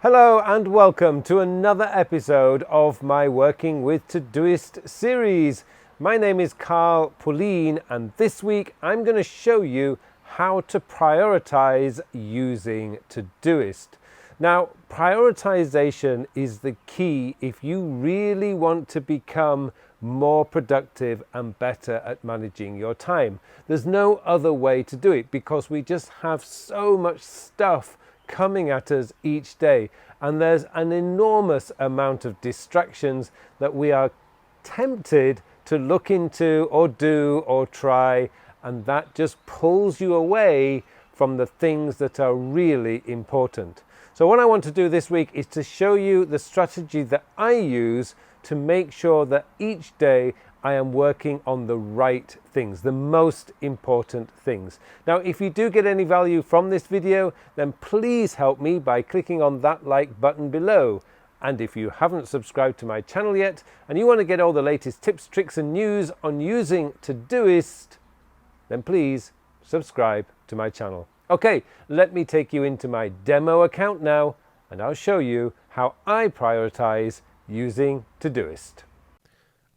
Hello and welcome to another episode of my Working with Todoist series. My name is Carl Pullein, and this week I'm going to show you how to prioritize using Todoist. Now, prioritization is the key if you really want to become more productive and better at managing your time. There's no other way to do it because we just have so much stuff coming at us each day, and there's an enormous amount of distractions that we are tempted to look into or do or try, and that just pulls you away from the things that are really important. So what I want to do this week is to show you the strategy that I use to make sure that each day I am working on the right things, the most important things. Now, if you do get any value from this video, then please help me by clicking on that like button below. And if you haven't subscribed to my channel yet, and you want to get all the latest tips, tricks, and news on using Todoist, then please subscribe to my channel. Okay, let me take you into my demo account now, and I'll show you how I prioritize using Todoist.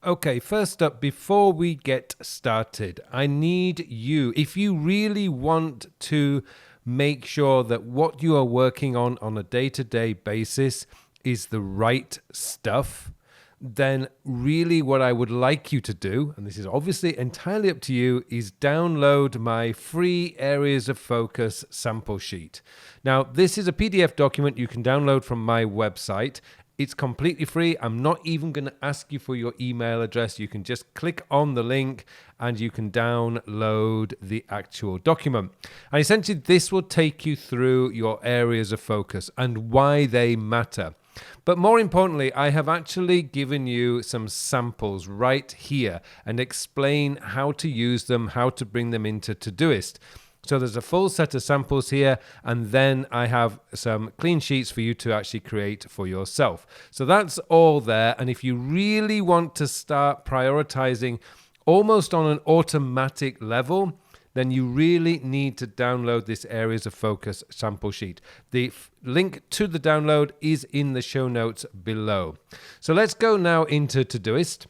Okay, first up, before we get started, I need you, if you really want to make sure that what you are working on a day-to-day basis is the right stuff, then really what I would like you to do, and this is obviously entirely up to you, is download my free areas of focus sample sheet. Now, this is a PDF document you can download from my website. It's completely free. I'm not even going to ask you for your email address. You can just click on the link and you can download the actual document. And essentially, this will take you through your areas of focus and why they matter. But more importantly, I have actually given you some samples right here and explain how to use them, how to bring them into Todoist. So there's a full set of samples here, and then I have some clean sheets for you to actually create for yourself. So that's all there. And if you really want to start prioritizing almost on an automatic level, then you really need to download this areas of focus sample sheet. The link to the download is in the show notes below. So let's go now into Todoist.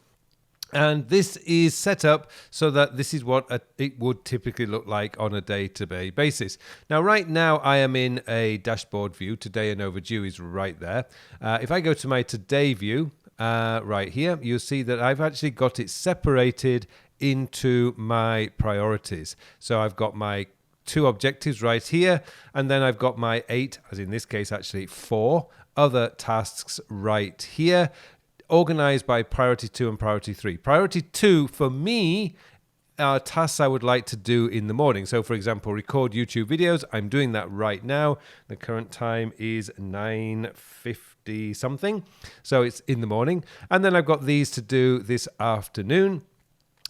And this is set up so that this is what it would typically look like on a day-to-day basis. Now, right now, I am in a dashboard view. Today and overdue is right there. If I go to my today view right here, you'll see that I've actually got it separated into my priorities. So I've got my 2 objectives right here, and then I've got my 8, as in this case, actually 4 other tasks right here, organized by priority 2 and priority 3. Priority 2 for me are tasks I would like to do in the morning. So for example, record YouTube videos. I'm doing that right now. The current time is 9:50 something. So it's in the morning. And then I've got these to do this afternoon,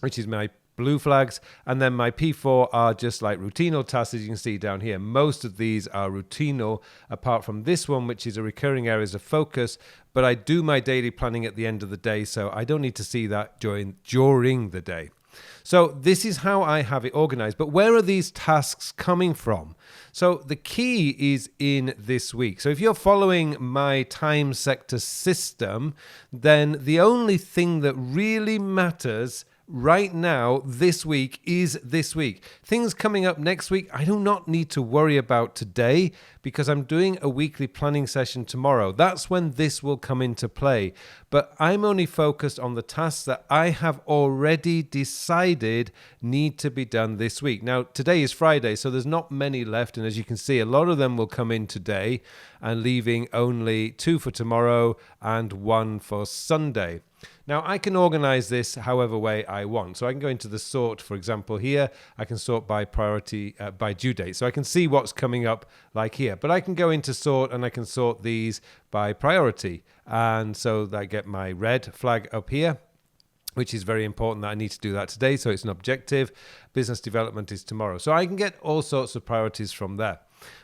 which is my blue flags, and then my P4 are just like routinal tasks, as you can see down here. Most of these are routinal, apart from this one, which is a recurring areas of focus, but I do my daily planning at the end of the day, so I don't need to see that during the day. So this is how I have it organized. But where are these tasks coming from? So the key is in this week. So if you're following my time sector system, then the only thing that really matters right now, this week, is this week. Things coming up next week, I do not need to worry about today because I'm doing a weekly planning session tomorrow. That's when this will come into play. But I'm only focused on the tasks that I have already decided need to be done this week. Now, today is Friday, so there's not many left. And as you can see, a lot of them will come in today and leaving only 2 for tomorrow and 1 for Sunday. Now, I can organize this however way I want. So I can go into the sort, for example, here. I can sort by priority, by due date. So I can see what's coming up like here. But I can go into sort and I can sort these by priority. And so I get my red flag up here, which is very important that I need to do that today. So it's an objective. Business development is tomorrow. So I can get all sorts of priorities from there.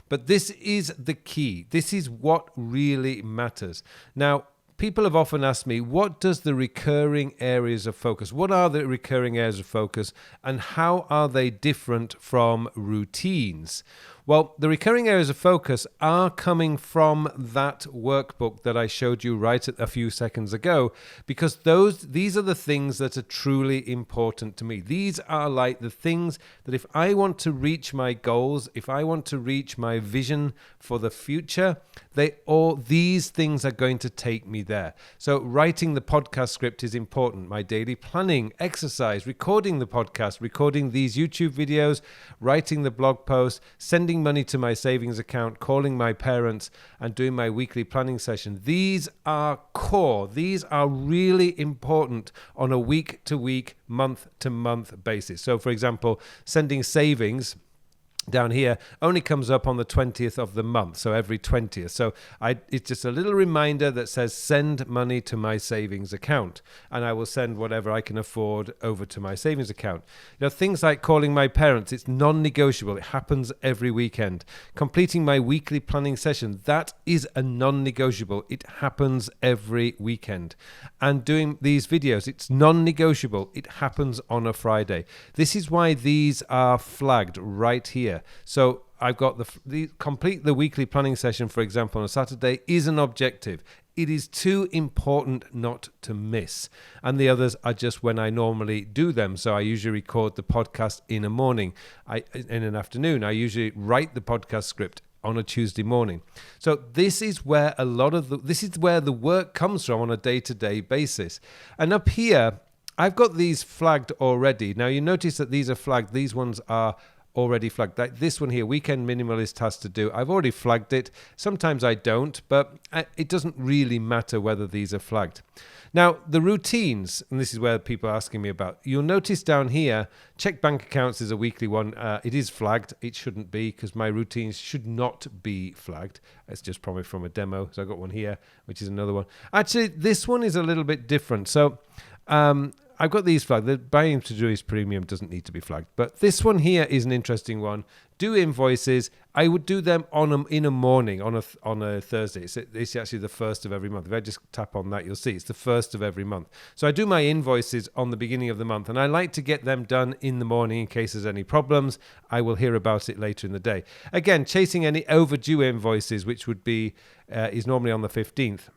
But this is the key. This is what really matters. Now, people have often asked me, what does the recurring areas of focus? What are the recurring areas of focus and how are they different from routines? Well, the recurring areas of focus are coming from that workbook that I showed you right a few seconds ago, because these are the things that are truly important to me. These are like the things that if I want to reach my goals, if I want to reach my vision for the future, these things are going to take me there. So writing the podcast script is important. My daily planning, exercise, recording the podcast, recording these YouTube videos, writing the blog post, sending money to my savings account, calling my parents, and doing my weekly planning session. These are core. These are really important on a week-to-week, month-to-month basis. So, for example, sending savings down here only comes up on the 20th of the month, so every 20th. So it's just a little reminder that says send money to my savings account, and I will send whatever I can afford over to my savings account. Things like calling my parents, it's non-negotiable. It happens every weekend. Completing my weekly planning session, that is a non-negotiable. It happens every weekend. And doing these videos, it's non-negotiable. It happens on a Friday. This is why these are flagged right here. So I've got the complete the weekly planning session, for example, on a Saturday is an objective. It is too important not to miss. And the others are just when I normally do them. So I usually record the podcast in a morning. In an afternoon, I usually write the podcast script on a Tuesday morning. So this is where this is where the work comes from on a day-to-day basis. And up here, I've got these flagged already. Now you notice that these are flagged. These ones are already flagged. Like this one here, weekend minimalist has to do. I've already flagged it. Sometimes I don't, but it doesn't really matter whether these are flagged. Now, the routines, and this is where people are asking me about, you'll notice down here, check bank accounts is a weekly one. It is flagged. It shouldn't be, because my routines should not be flagged. It's just probably from a demo. So I've got one here, which is another one. Actually, this one is a little bit different. So I've got these flagged. The buying Todoist Premium doesn't need to be flagged. But this one here is an interesting one. Do invoices. I would do them in a morning on a Thursday. It's actually the first of every month. If I just tap on that, you'll see it's the first of every month. So I do my invoices on the beginning of the month, and I like to get them done in the morning in case there's any problems. I will hear about it later in the day. Again, chasing any overdue invoices, which would be is normally on the 15th.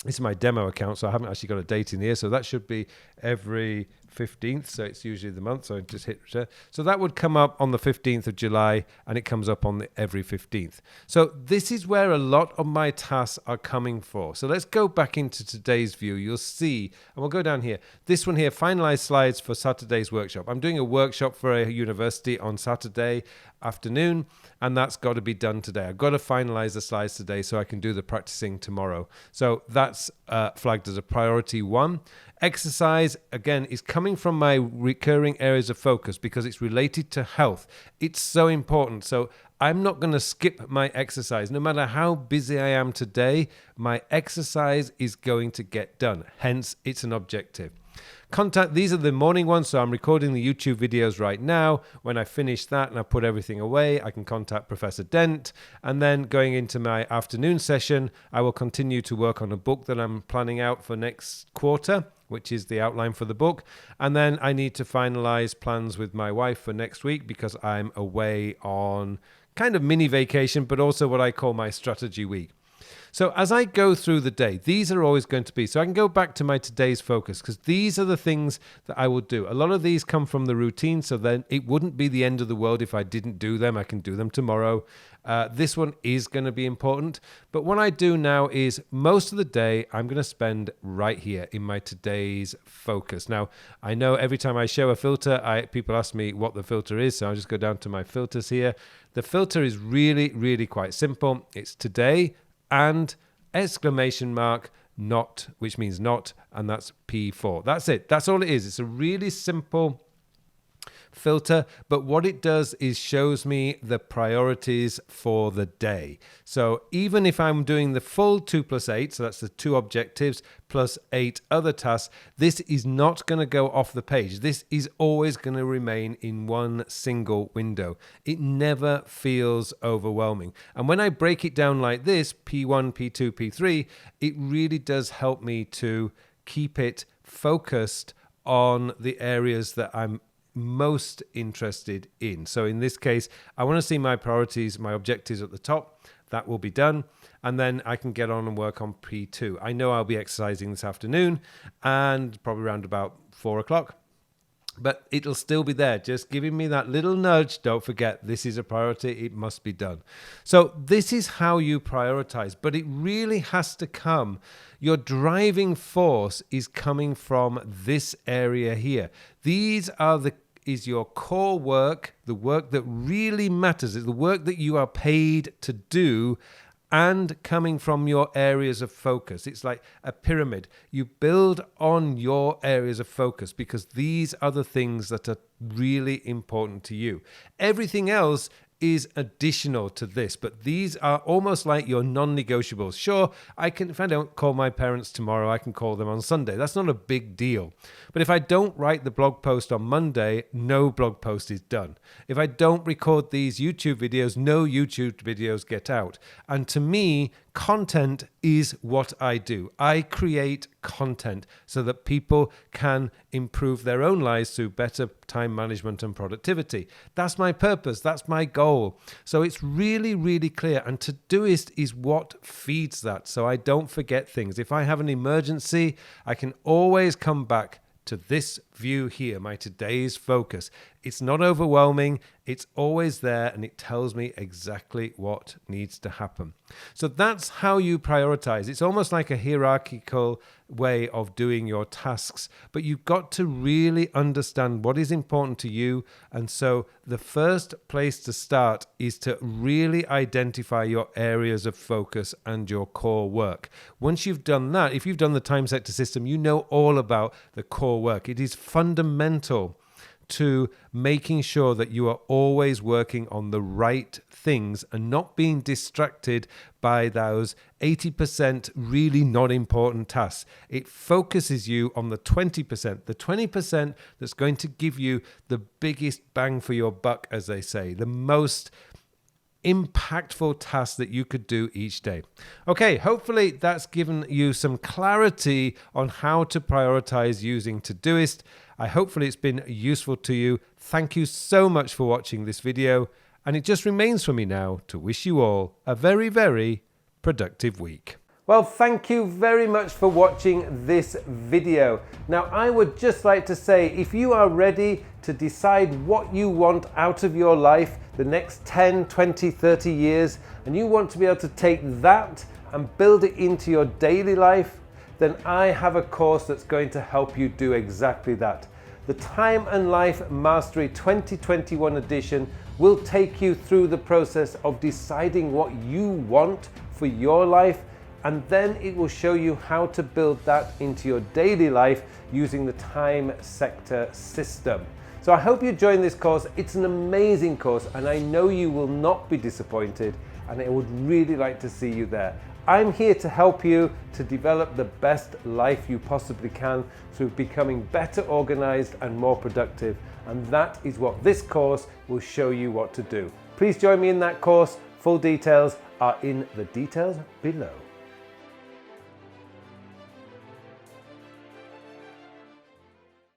This is my demo account, so I haven't actually got a date in here. So that should be every 15th. So it's usually the month. So I just hit return. So that would come up on the 15th of July, and it comes up on every 15th. So this is where a lot of my tasks are coming for. So let's go back into today's view. You'll see, and we'll go down here. This one here, finalize slides for Saturday's workshop. I'm doing a workshop for a university on Saturday afternoon, and that's got to be done today. I've got to finalize the slides today so I can do the practicing tomorrow. So that's flagged as a priority 1. Exercise, again, is coming from my recurring areas of focus because it's related to health. It's so important. So I'm not going to skip my exercise. No matter how busy I am today, my exercise is going to get done. Hence, it's an objective. Contact, these are the morning ones, so I'm recording the YouTube videos right now. When I finish that and I put everything away, I can contact Professor Dent. And then going into my afternoon session, I will continue to work on a book that I'm planning out for next quarter, which is the outline for the book. And then I need to finalize plans with my wife for next week because I'm away on kind of mini vacation, but also what I call my strategy week. So as I go through the day, these are always going to be, so I can go back to my today's focus because these are the things that I will do. A lot of these come from the routine, so then it wouldn't be the end of the world if I didn't do them. I can do them tomorrow. This one is going to be important. But what I do now is most of the day, I'm going to spend right here in my today's focus. Now, I know every time I show a filter, people ask me what the filter is. So I'll just go down to my filters here. The filter is really, really quite simple. It's today and exclamation mark not, which means not, and that's P4. That's it. That's all it is. It's a really simple filter, but what it does is shows me the priorities for the day. So even if I'm doing the full 2+8, so that's the 2 objectives plus 8 other tasks, this is not going to go off the page. This is always going to remain in one single window. It never feels overwhelming. And when I break it down like this, P1, P2, P3, it really does help me to keep it focused on the areas that I'm most interested in. So in this case, I want to see my priorities, my objectives at the top. That will be done. And then I can get on and work on P2. I know I'll be exercising this afternoon and probably around about 4 o'clock. But it'll still be there, just giving me that little nudge. Don't forget, this is a priority. It must be done. So this is how you prioritize, but it really has to come. Your driving force is coming from this area here. These are is your core work, the work that really matters, is the work that you are paid to do, and coming from your areas of focus. It's like a pyramid. You build on your areas of focus because these are the things that are really important to you. Everything else is additional to this, but these are almost like your non-negotiables. Sure, if I don't call my parents tomorrow, I can call them on Sunday. That's not a big deal. But if I don't write the blog post on Monday, no blog post is done. If I don't record these YouTube videos, no YouTube videos get out. And to me, content is what I do. I create content so that people can improve their own lives through better time management and productivity. That's my purpose. That's my goal. So it's really, really clear. And Todoist is what feeds that. So I don't forget things. If I have an emergency, I can always come back to this view here, my today's focus. It's not overwhelming. It's always there, and it tells me exactly what needs to happen. So that's how you prioritize. It's almost like a hierarchical way of doing your tasks, but you've got to really understand what is important to you. And so the first place to start is to really identify your areas of focus and your core work. Once you've done that, if you've done the time sector system, you know all about the core work. It is fundamental to making sure that you are always working on the right things and not being distracted by those 80% really not important tasks. It focuses you on the 20% that's going to give you the biggest bang for your buck, as they say, the most impactful task that you could do each day. Okay, hopefully that's given you some clarity on how to prioritize using Todoist. Hopefully it's been useful to you. Thank you so much for watching this video. And it just remains for me now to wish you all a very, very productive week. Well, thank you very much for watching this video. Now, I would just like to say, if you are ready to decide what you want out of your life the next 10, 20, 30 years, and you want to be able to take that and build it into your daily life, then I have a course that's going to help you do exactly that. The Time and Life Mastery 2021 edition will take you through the process of deciding what you want for your life, and then it will show you how to build that into your daily life using the time sector system. So I hope you join this course. It's an amazing course, and I know you will not be disappointed, and I would really like to see you there. I'm here to help you to develop the best life you possibly can through becoming better organized and more productive. And that is what this course will show you what to do. Please join me in that course. Full details are in the details below.